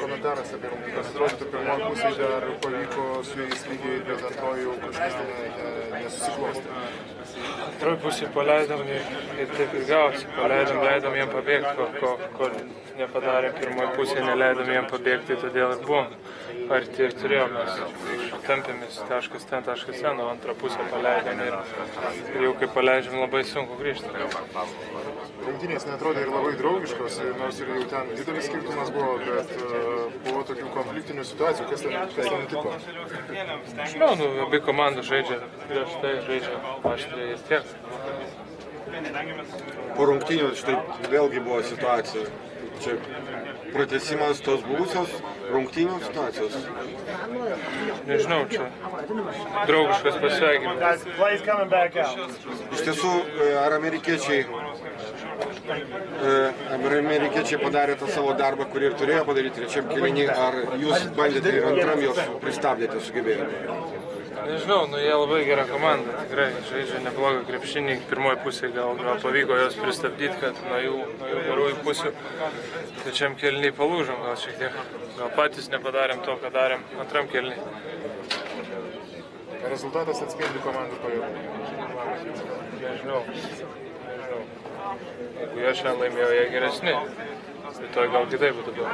Komentaras apie rungtynes. Atrodytų, pirmoji pusė dar pavyko su jais lygiai, bet antroji jau kažkas nesusiklostė. Antroji pusė paleidom ir taip ir gausi. Leidom jiem pabėgti, ko nepadarėm pirmoji pusė, neleidom jiem pabėgti, todėl ir buvom arti ir turėjom. Mes tampėmės taškas ten, o antrą pusę paleidom ir jau kai paleidžiam labai sunku grįžti. Rungtynės neatrodė ir labai draugiškos, nors ir jau ten didelis skirtumas buvo, bet buvo tokių konfliktinių situacijų. Kas ten nutiko? Žinau, abi komandos žaidžia prieš tai, žaidžia aštriai ir tiek. Po rungtynių štai vėlgi buvo situacija. Čia pratęsimas tos buvusios rungtynių situacijos. Nežinau, čia draugiškas pasveikinimas. Iš tiesų, ar amerikiečiai padarė tą savo darbą, kurį ir turėjo padaryti trečiam kėliny, ar jūs bandėte ir antram jos pristabdėte, sugebėjote? Nežinau, jie labai gera komanda, tikrai žaidžia neblogą krepšinį. Pirmoji pusė gal pavyko jos pristabdyti, kad nuo jų gerųjų pusių trečiam kėliny palūžom gal šiek tiek. Gal patys nepadarėm to, ką darėm antram kėliny. Rezultatas atspindi komandų pajėgumą. Nežinau. Jeigu jie šiandien laimėjo, jie geresni. Rytoj gal kitaip būtų buvo.